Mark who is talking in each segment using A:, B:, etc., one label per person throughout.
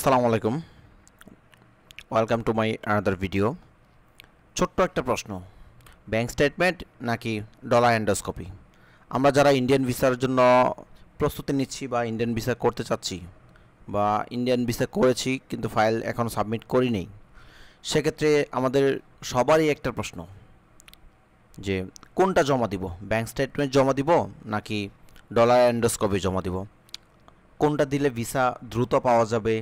A: আসসালামু আলাইকুম, welcome to my another video. ছোট্ট একটা প্রশ্ন, ব্যাংক স্টেটমেন্ট নাকি ডলার এন্ডোস্কোপি? আমরা যারা ইন্ডিয়ান ভিসার জন্য প্রস্তুতি নিচ্ছি বা ইন্ডিয়ান ভিসা করতে চাচ্ছি বা ইন্ডিয়ান ভিসা করেছি কিন্তু ফাইল এখনও সাবমিট করিনি, সেক্ষেত্রে আমাদের সবারই একটা প্রশ্ন যে কোনটা জমা দিব, ব্যাংক স্টেটমেন্ট জমা দিব নাকি ডলার এন্ডোস্কোপি জমা দিব? কোনটা দিলে ভিসা দ্রুত পাওয়া যাবে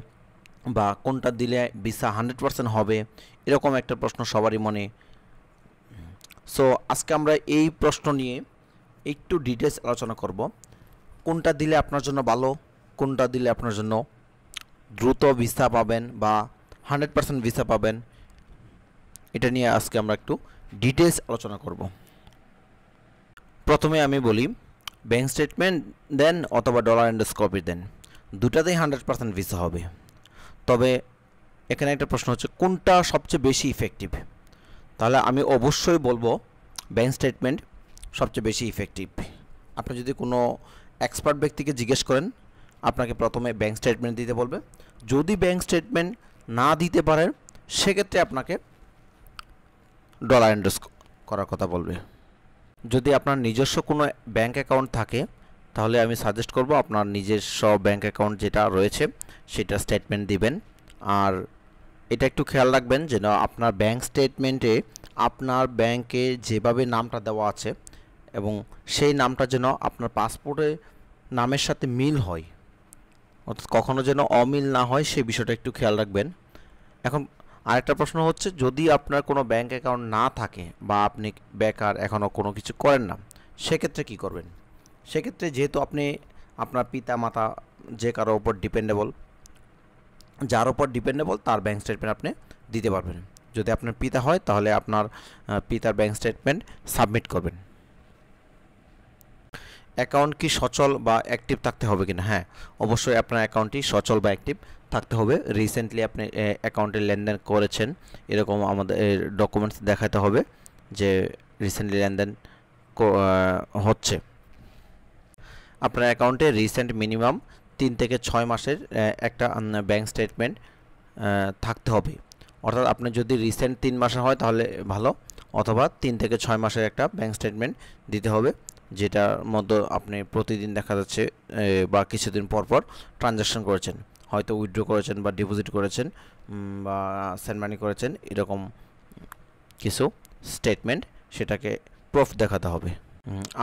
A: বা কোনটা দিলে ভিসা 100% হবে, এরকম একটা প্রশ্ন সবারই মনে। সো আজকে আমরা এই প্রশ্ন নিয়ে একটু ডিটেলস আলোচনা করব। কোনটা দিলে আপনার জন্য ভালো, কোনটা দিলে আপনার জন্য দ্রুত ভিসা পাবেন বা 100% ভিসা পাবেন, এটা নিয়ে আজকে আমরা একটু ডিটেলস আলোচনা করব। প্রথমে আমি বলি, ব্যাংক স্টেটমেন্ট দেন অথবা ডলার এন্ডোস্কোপি দেন, দুটাতেই 100% ভিসা হবে। তবে এখানে একটা প্রশ্ন হচ্ছে কোনটা সবচেয়ে বেশি ইফেক্টিভ। তাহলে আমি অবশ্যই বলবো ব্যাংক স্টেটমেন্ট সবচেয়ে বেশি ইফেক্টিভ। আপনি যদি কোনো এক্সপার্ট ব্যক্তিকে জিজ্ঞেস করেন, আপনাকে প্রথমে ব্যাংক স্টেটমেন্ট দিতে বলবে। যদি ব্যাংক স্টেটমেন্ট না দিতে পারেন, সেক্ষেত্রে আপনাকে ডলার এন্ডোস করার কথা বলবে। যদি আপনার নিজস্ব কোনো ব্যাংক অ্যাকাউন্ট থাকে, তাহলে আমি সাজেস্ট করব আপনার নিজস্ব ব্যাংক অ্যাকাউন্ট যেটা রয়েছে সেটা স্টেটমেন্ট দিবেন। আর এটা একটু খেয়াল রাখবেন যেন আপনার ব্যাংক স্টেটমেন্টে আপনার ব্যাংকে যেভাবে নামটা দেওয়া আছে এবং সেই নামটা যেন আপনার পাসপোর্টে নামের সাথে মিল হয়, অর্থাৎ কখনো যেন অমিল না হয়, সেই বিষয়টা একটু খেয়াল রাখবেন। এখন আরেকটা প্রশ্ন হচ্ছে, যদি আপনার কোনো ব্যাংক অ্যাকাউন্ট না থাকে বা আপনি বেকার, এখনও কোনো কিছু করেন না, সেক্ষেত্রে কি করবেন? সেক্ষেত্রে যেহেতু আপনি আপনার পিতা মাতা যে কারো ওপর ডিপেন্ডেবল, যার ওপর ডিপেন্ডেবল তার ব্যাংক স্টেটমেন্ট আপনি দিতে পারবেন। যদি আপনার পিতা হয় তাহলে আপনার পিতার ব্যাংক স্টেটমেন্ট সাবমিট করবেন। অ্যাকাউন্ট কি সচল বা অ্যাক্টিভ থাকতে হবে কিনা? হ্যাঁ, অবশ্যই আপনার অ্যাকাউন্টটি সচল বা অ্যাক্টিভ থাকতে হবে। রিসেন্টলি আপনি অ্যাকাউন্টে লেনদেন করেছেন, এরকম আমাদের ডকুমেন্টস দেখাতে হবে যে রিসেন্টলি লেনদেন হচ্ছে। আপনার অ্যাকাউন্টে রিসেন্ট মিনিমাম 3 থেকে 6 মাসের একটা ব্যাংক স্টেটমেন্ট থাকতে হবে। অর্থাৎ আপনি যদি রিসেন্ট 3 মাসের হয় তাহলে ভালো, অথবা 3 থেকে 6 মাসের একটা ব্যাংক স্টেটমেন্ট দিতে হবে, যেটার মধ্যে আপনি প্রতিদিন দেখা যাচ্ছে বা কিছুদিন পর পর ট্রানজ্যাকশন করেছেন, হয়তো উইথড্র করেছেন বা ডিপোজিট করেছেন বা সেন্ড মানি করেছেন, এরকম কিছু স্টেটমেন্ট, সেটাকে প্রুফ দেখাতে হবে।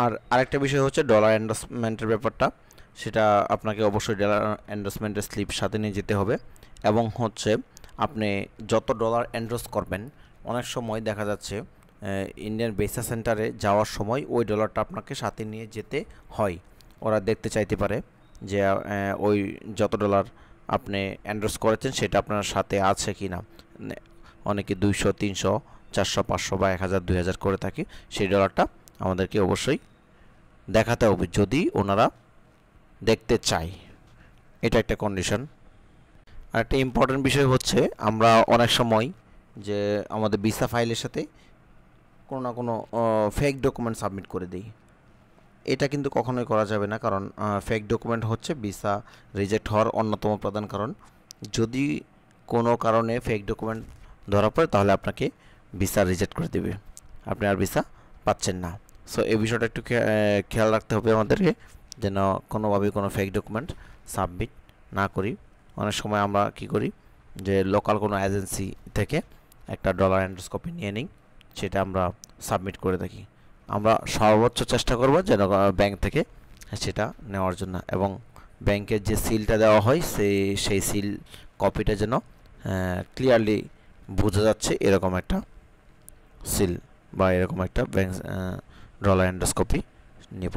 A: আর আরেকটা বিষয় হচ্ছে ডলার এন্ডোর্সমেন্টের ব্যাপারটা, সেটা আপনাকে অবশ্যই ডলার এন্ডোর্সমেন্টের স্লিপ সাথে নিয়ে যেতে হবে। এবং হচ্ছে আপনি যত ডলার এন্ডোর্স করবেন, অনেক সময় দেখা যাচ্ছে ইন্ডিয়ান ভিসা সেন্টারে যাওয়ার সময় ওই ডলারটা আপনাকে সাথে নিয়ে যেতে হয়। ওরা দেখতে চাইতে পারে যে ওই যত ডলার আপনি এন্ডোর্স করেছেন সেটা আপনার সাথে আছে কি না। অনেকে 200, 300, 400, 500 বা 1000, 2000 করে থাকে, সেই ডলারটা আমাদেরকে অবশ্যই দেখাতে হবে যদি ওনারা দেখতে চায়। এটা একটা কন্ডিশন। আর একটা ইম্পর্টেন্ট বিষয় হচ্ছে, আমরা অনেক সময় যে আমাদের ভিসা ফাইলের সাথে কোনো না কোনো ফেক ডকুমেন্ট সাবমিট করে দিই। এটা কিন্তু কখনোই করা যাবে না, কারণ ফেক ডকুমেন্ট হচ্ছে ভিসা রিজেক্ট হওয়ার অন্যতম প্রধান কারণ। যদি কোনো কারণে ফেক ডকুমেন্ট ধরা পড়ে, তাহলে আপনাকে ভিসা রিজেক্ট করে দেবে, আপনি আর ভিসা পাচ্ছেন না। সো এই বিষয়টা একটু খেয়াল রাখতে হবে আমাদেরকে, যেন কোনোভাবেই কোনো ফেক ডকুমেন্ট সাবমিট না করি। অনেক সময় আমরা কি করি যে লোকাল কোনো এজেন্সি থেকে একটা ডলার এন্ডোস্কোপি নিয়ে নিই, সেটা আমরা সাবমিট করে থাকি। আমরা সর্বোচ্চ চেষ্টা করব যেন ব্যাংক থেকে সেটা নেওয়ার জন্য, এবং ব্যাংকের যে সিলটা দেওয়া হয় সেই সিল কপিটা যেন ক্লিয়ারলি বোঝা যাচ্ছে এরকম একটা সিল বা এরকম একটা ব্যাংক ডলার এন্ডোস্কোপি নেব।